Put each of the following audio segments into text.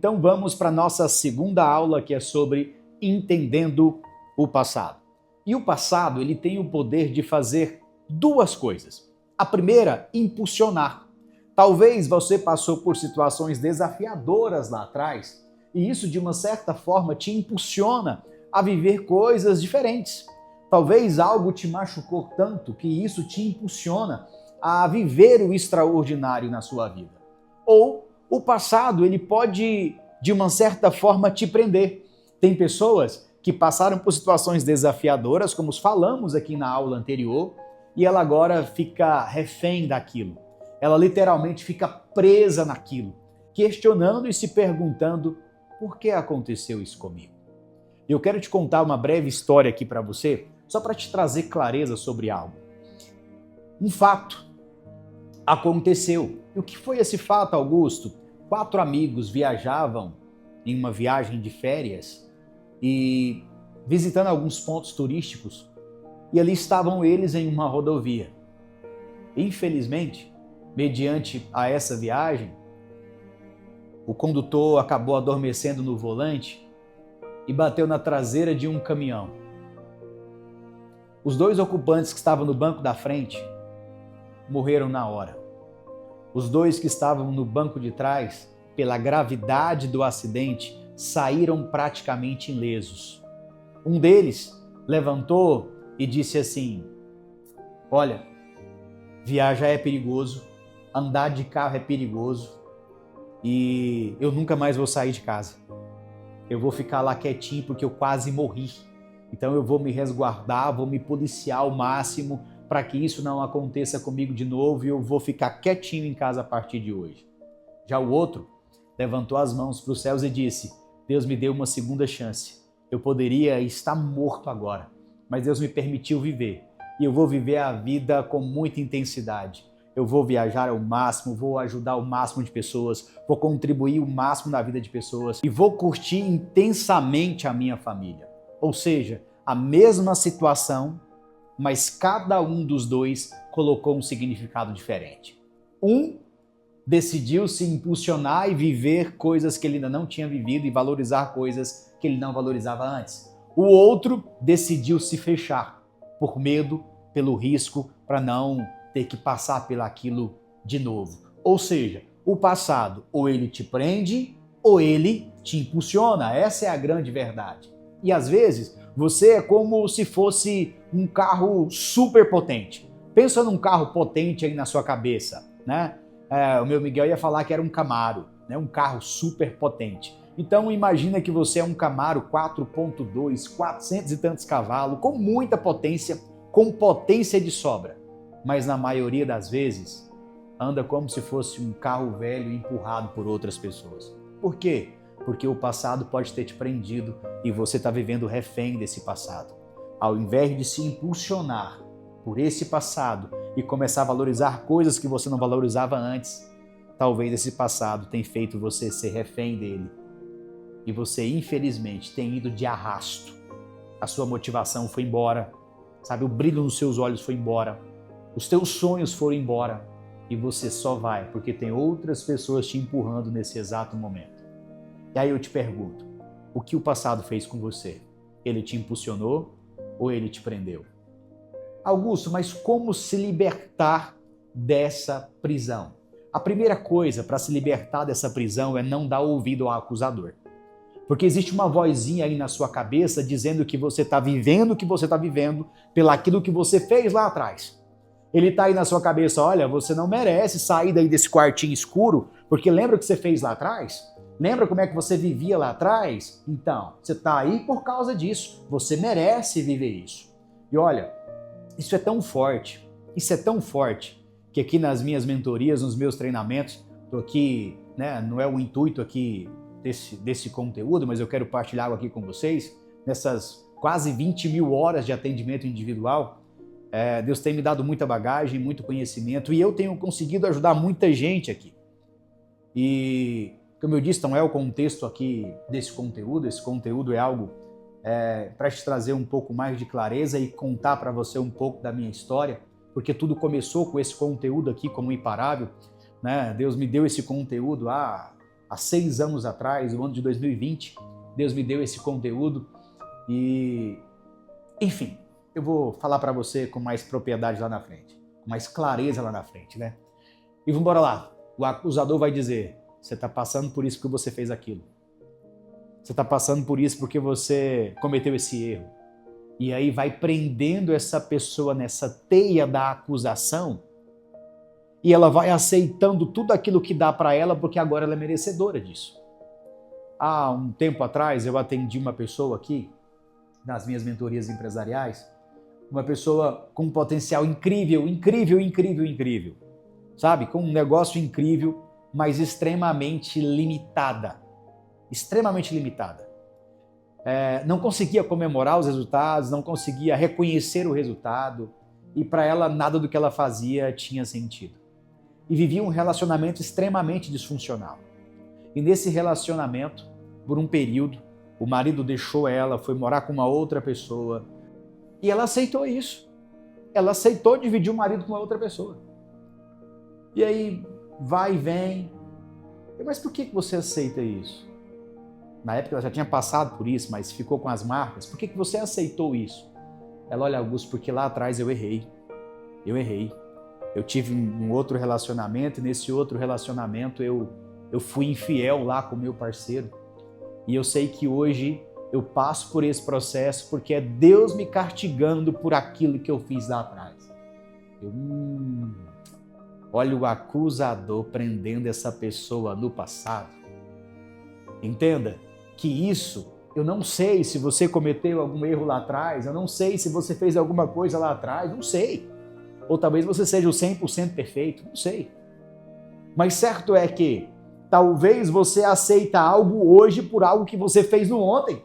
Então vamos para a nossa segunda aula, que é sobre entendendo o passado. E o passado, ele tem o poder de fazer duas coisas. A primeira, impulsionar. Talvez você passou por situações desafiadoras lá atrás, e isso de uma certa forma te impulsiona a viver coisas diferentes. Talvez algo te machucou tanto que isso te impulsiona a viver o extraordinário na sua vida. Ou o passado, ele pode, de uma certa forma, te prender. Tem pessoas que passaram por situações desafiadoras, como falamos aqui na aula anterior, e ela agora fica refém daquilo. Ela literalmente fica presa naquilo, questionando e se perguntando: por que aconteceu isso comigo? Eu quero te contar uma breve história aqui para você, só para te trazer clareza sobre algo. Um fato aconteceu. E o que foi esse fato, Augusto? 4 amigos viajavam em uma viagem de férias e visitando alguns pontos turísticos, e ali estavam eles em uma rodovia. Infelizmente, mediante a essa viagem, o condutor acabou adormecendo no volante e bateu na traseira de um caminhão. Os 2 ocupantes que estavam no banco da frente morreram na hora. Os 2 que estavam no banco de trás, pela gravidade do acidente, saíram praticamente ilesos. Um deles levantou e disse assim: olha, viajar é perigoso, andar de carro é perigoso e eu nunca mais vou sair de casa. Eu vou ficar lá quietinho porque eu quase morri. Então eu vou me resguardar, vou me policiar ao máximo para que isso não aconteça comigo de novo e eu vou ficar quietinho em casa a partir de hoje. Já o outro levantou as mãos para os céus e disse: Deus me deu uma segunda chance. Eu poderia estar morto agora, mas Deus me permitiu viver. E eu vou viver a vida com muita intensidade. Eu vou viajar ao máximo, vou ajudar o máximo de pessoas, vou contribuir o máximo na vida de pessoas e vou curtir intensamente a minha família. Ou seja, a mesma situação, mas cada um dos 2 colocou um significado diferente. Um decidiu se impulsionar e viver coisas que ele ainda não tinha vivido e valorizar coisas que ele não valorizava antes. O outro decidiu se fechar por medo, pelo risco, para não ter que passar pelaquilo de novo. Ou seja, o passado ou ele te prende ou ele te impulsiona. Essa é a grande verdade. E às vezes você é como se fosse um carro super potente. Pensa num carro potente aí na sua cabeça, né? O meu Miguel ia falar que era um Camaro, né? Um carro super potente. Então imagina que você é um Camaro 4.2, 400 e tantos cavalos, com muita potência, com potência de sobra. Mas na maioria das vezes anda como se fosse um carro velho empurrado por outras pessoas. Por quê? Porque o passado pode ter te prendido e você está vivendo refém desse passado. Ao invés de se impulsionar por esse passado e começar a valorizar coisas que você não valorizava antes, talvez esse passado tenha feito você ser refém dele. E você, infelizmente, tem ido de arrasto. A sua motivação foi embora, sabe? O brilho nos seus olhos foi embora. Os teus sonhos foram embora. E você só vai porque tem outras pessoas te empurrando nesse exato momento. E aí eu te pergunto, o que o passado fez com você? Ele te impulsionou ou ele te prendeu? Augusto, mas como se libertar dessa prisão? A primeira coisa para se libertar dessa prisão é não dar ouvido ao acusador. Porque existe uma vozinha aí na sua cabeça dizendo que você está vivendo o que você está vivendo pelaquilo que você fez lá atrás. Ele está aí na sua cabeça: olha, você não merece sair daí desse quartinho escuro, porque lembra o que você fez lá atrás? Lembra como é que você vivia lá atrás? Então, você está aí por causa disso. Você merece viver isso. E olha, isso é tão forte, que aqui nas minhas mentorias, nos meus treinamentos, estou aqui, né, não é o intuito aqui desse conteúdo, mas eu quero partilhar aqui com vocês, nessas quase 20 mil horas de atendimento individual. Deus tem me dado muita bagagem, muito conhecimento, e eu tenho conseguido ajudar muita gente aqui. E, como eu disse, não é o contexto aqui desse conteúdo. Esse conteúdo é algo para te trazer um pouco mais de clareza e contar para você um pouco da minha história, porque tudo começou com esse conteúdo aqui como Imparável, né? Deus me deu esse conteúdo há há 6 anos atrás, no ano de 2020, Deus me deu esse conteúdo e, enfim, eu vou falar para você com mais propriedade lá na frente, com mais clareza lá na frente, né? E vamos embora lá. O acusador vai dizer, você está passando por isso porque você fez aquilo. Você está passando por isso porque você cometeu esse erro. E aí vai prendendo essa pessoa nessa teia da acusação e ela vai aceitando tudo aquilo que dá para ela porque agora ela é merecedora disso. Há um tempo atrás eu atendi uma pessoa aqui, nas minhas mentorias empresariais, uma pessoa com um potencial incrível, sabe? Com um negócio incrível, mas extremamente limitada. Não conseguia comemorar os resultados, não conseguia reconhecer o resultado e para ela nada do que ela fazia tinha sentido. E vivia um relacionamento extremamente disfuncional. E nesse relacionamento, por um período, o marido deixou ela, foi morar com uma outra pessoa e ela aceitou isso. Ela aceitou dividir o marido com uma outra pessoa. E aí vai e vem. Mas por que você aceita isso? Na época ela já tinha passado por isso, mas ficou com as marcas. Por que você aceitou isso? Ela, olha, Augusto, porque lá atrás eu errei. Eu tive um outro relacionamento e nesse outro relacionamento eu fui infiel lá com o meu parceiro. E eu sei que hoje eu passo por esse processo porque é Deus me castigando por aquilo que eu fiz lá atrás. Olha o acusador prendendo essa pessoa no passado. Entenda que isso, eu não sei se você cometeu algum erro lá atrás, eu não sei se você fez alguma coisa lá atrás, não sei. Ou talvez você seja o 100% perfeito, não sei. Mas certo é que talvez você aceita algo hoje por algo que você fez no ontem.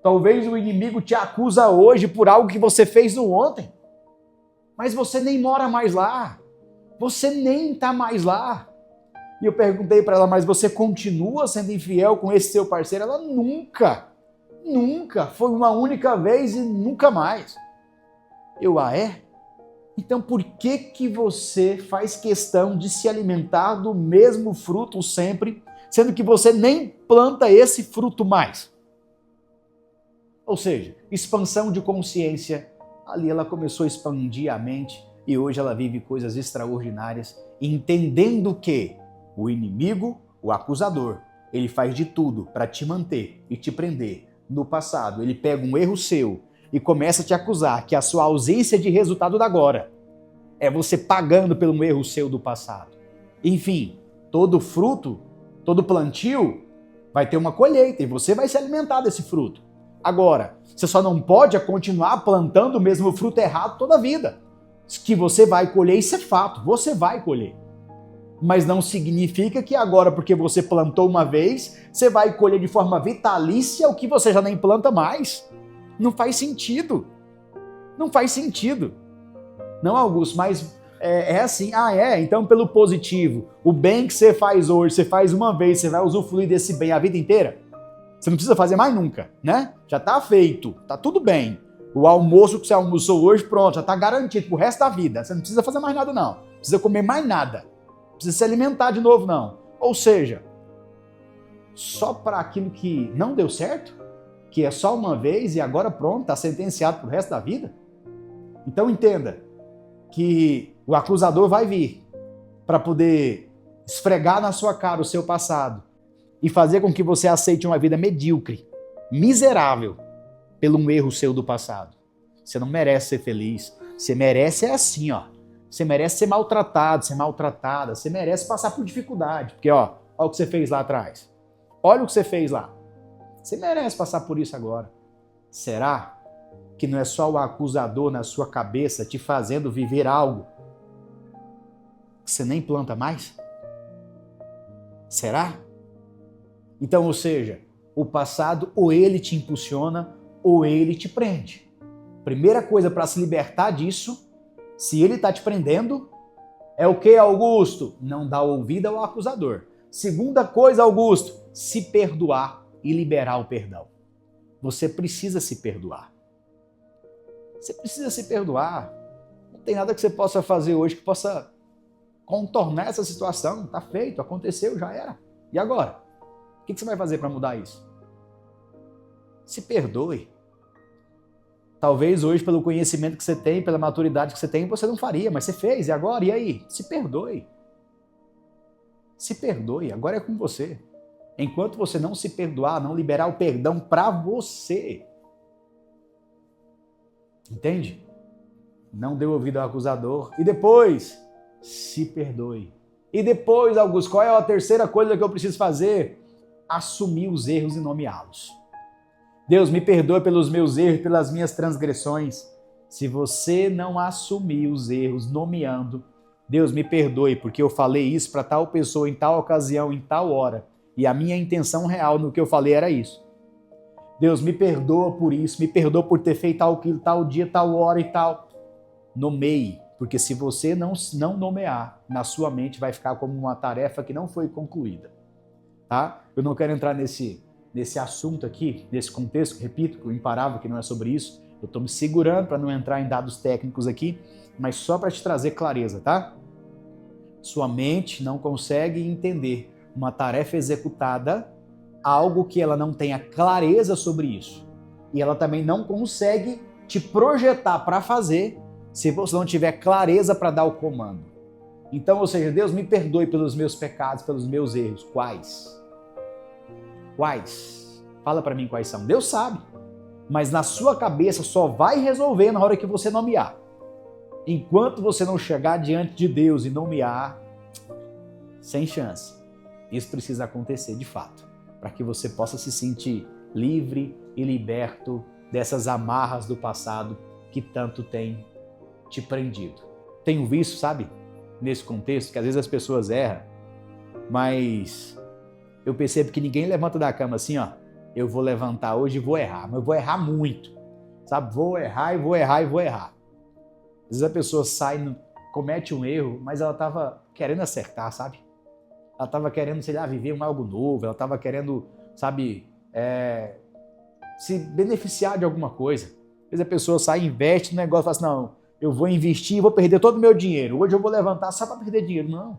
Talvez o inimigo te acusa hoje por algo que você fez no ontem. Mas você nem mora mais lá. Você nem está mais lá. E eu perguntei para ela, mas você continua sendo infiel com esse seu parceiro? Ela, nunca. Foi uma única vez e nunca mais. É? Então por que você faz questão de se alimentar do mesmo fruto sempre, sendo que você nem planta esse fruto mais? Ou seja, expansão de consciência. Ali ela começou a expandir a mente e hoje ela vive coisas extraordinárias, entendendo que o inimigo, o acusador, ele faz de tudo para te manter e te prender no passado. Ele pega um erro seu e começa a te acusar que a sua ausência de resultado da agora é você pagando pelo erro seu do passado. Enfim, todo fruto, todo plantio vai ter uma colheita e você vai se alimentar desse fruto. Agora, você só não pode continuar plantando o mesmo fruto errado toda a vida. Que você vai colher, isso é fato, você vai colher. Mas não significa que agora, porque você plantou uma vez, você vai colher de forma vitalícia o que você já nem planta mais. Não faz sentido. Não, Augusto, mas é assim. Então pelo positivo, o bem que você faz hoje, você faz uma vez, você vai usufruir desse bem a vida inteira? Você não precisa fazer mais nunca, né? Já tá feito, tá tudo bem. O almoço que você almoçou hoje, pronto, já tá garantido pro resto da vida. Você não precisa fazer mais nada, não. Não precisa comer mais nada. Não precisa se alimentar de novo, não. Ou seja, só para aquilo que não deu certo, que é só uma vez e agora pronto, tá sentenciado pro resto da vida. Então entenda que o acusador vai vir para poder esfregar na sua cara o seu passado e fazer com que você aceite uma vida medíocre, miserável, pelo um erro seu do passado. Você não merece ser feliz. Você merece assim, ó. Você merece ser maltratado, ser maltratada. Você merece passar por dificuldade. Porque, olha o que você fez lá atrás. Olha o que você fez lá. Você merece passar por isso agora. Será que não é só o acusador na sua cabeça te fazendo viver algo que você nem planta mais? Será? Então, ou seja, o passado ou ele te impulsiona ou ele te prende. Primeira coisa para se libertar disso, se ele está te prendendo, é o que, Augusto? Não dá ouvido ao acusador. Segunda coisa, Augusto, se perdoar e liberar o perdão. Você precisa se perdoar. Você precisa se perdoar. Não tem nada que você possa fazer hoje que possa contornar essa situação. Está feito, aconteceu, já era. E agora? que você vai fazer para mudar isso? Se perdoe. Talvez hoje, pelo conhecimento que você tem, pela maturidade que você tem, você não faria, mas você fez, e agora? E aí? Se perdoe. Se perdoe, agora é com você. Enquanto você não se perdoar, não liberar o perdão para você. Entende? Não dê ouvido ao acusador. E depois, se perdoe. E depois, Augusto, qual é a terceira coisa que eu preciso fazer? Assumir os erros e nomeá-los. Deus, me perdoe pelos meus erros, pelas minhas transgressões. Se você não assumir os erros nomeando, Deus, me perdoe porque eu falei isso para tal pessoa em tal ocasião, em tal hora. E a minha intenção real no que eu falei era isso. Deus, me perdoa por isso, me perdoa por ter feito tal dia, tal hora e tal. Nomeie, porque se você não nomear, na sua mente vai ficar como uma tarefa que não foi concluída. Tá? Eu não quero entrar nesse assunto aqui, nesse contexto, repito, imparável, que não é sobre isso. Eu estou me segurando para não entrar em dados técnicos aqui, mas só para te trazer clareza, tá? Sua mente não consegue entender uma tarefa executada, algo que ela não tenha clareza sobre isso. E ela também não consegue te projetar para fazer se você não tiver clareza para dar o comando. Então, ou seja, Deus me perdoe pelos meus pecados, pelos meus erros. Quais? Quais? Fala para mim quais são. Deus sabe. Mas na sua cabeça só vai resolver na hora que você nomear. Enquanto você não chegar diante de Deus e nomear, sem chance. Isso precisa acontecer de fato, para que você possa se sentir livre e liberto dessas amarras do passado que tanto tem te prendido. Tenho visto, sabe, nesse contexto, que às vezes as pessoas erram, mas eu percebo que ninguém levanta da cama assim, ó, eu vou levantar hoje e vou errar, mas eu vou errar muito, sabe? Vou errar e vou errar e vou errar. Às vezes a pessoa sai, comete um erro, mas ela estava querendo acertar, sabe? Ela estava querendo, sei lá, viver algo novo, ela estava querendo, sabe, se beneficiar de alguma coisa. Às vezes a pessoa sai, investe no negócio e fala assim, não, eu vou investir e vou perder todo o meu dinheiro. Hoje eu vou levantar só para perder dinheiro. Não.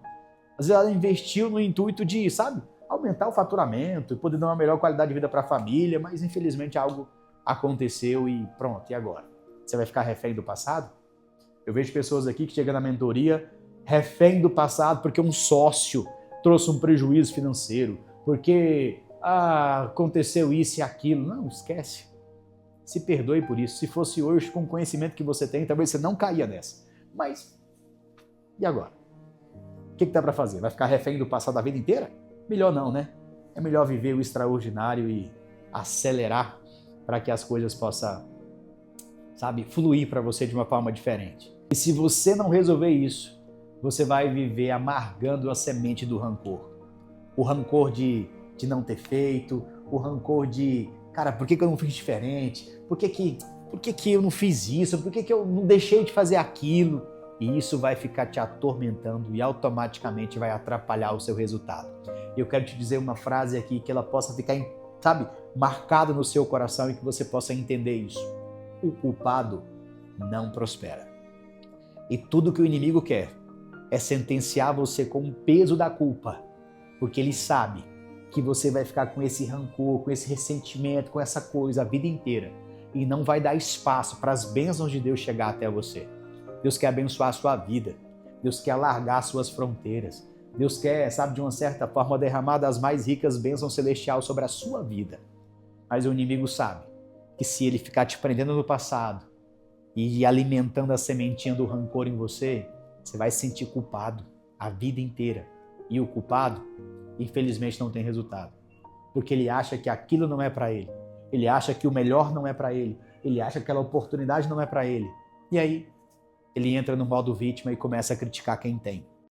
Às vezes ela investiu no intuito de, sabe, aumentar o faturamento, poder dar uma melhor qualidade de vida para a família, mas infelizmente algo aconteceu e pronto, e agora? Você vai ficar refém do passado? Eu vejo pessoas aqui que chegam na mentoria refém do passado porque um sócio trouxe um prejuízo financeiro, porque aconteceu isso e aquilo. Não, esquece. Se perdoe por isso. Se fosse hoje, com o conhecimento que você tem, talvez você não caia nessa. Mas, e agora? O que dá para fazer? Vai ficar refém do passado a vida inteira? Melhor não, né? É melhor viver o extraordinário e acelerar para que as coisas possam, sabe, fluir para você de uma forma diferente. E se você não resolver isso, você vai viver amargando a semente do rancor. O rancor de não ter feito, o rancor de, cara, por que eu não fiz diferente? Por que eu não fiz isso? Por que eu não deixei de fazer aquilo? E isso vai ficar te atormentando e automaticamente vai atrapalhar o seu resultado. Eu quero te dizer uma frase aqui que ela possa ficar, sabe, marcada no seu coração e que você possa entender isso. O culpado não prospera. E tudo que o inimigo quer é sentenciar você com o peso da culpa, porque ele sabe que você vai ficar com esse rancor, com esse ressentimento, com essa coisa a vida inteira e não vai dar espaço para as bênçãos de Deus chegar até você. Deus quer abençoar a sua vida, Deus quer alargar as suas fronteiras, Deus quer, sabe, de uma certa forma derramar das mais ricas bênçãos celestiais sobre a sua vida. Mas o inimigo sabe que se ele ficar te prendendo no passado e alimentando a sementinha do rancor em você, você vai se sentir culpado a vida inteira. E o culpado, infelizmente, não tem resultado. Porque ele acha que aquilo não é para ele. Ele acha que o melhor não é para ele. Ele acha que aquela oportunidade não é para ele. E aí, ele entra no modo vítima e começa a criticar quem tem.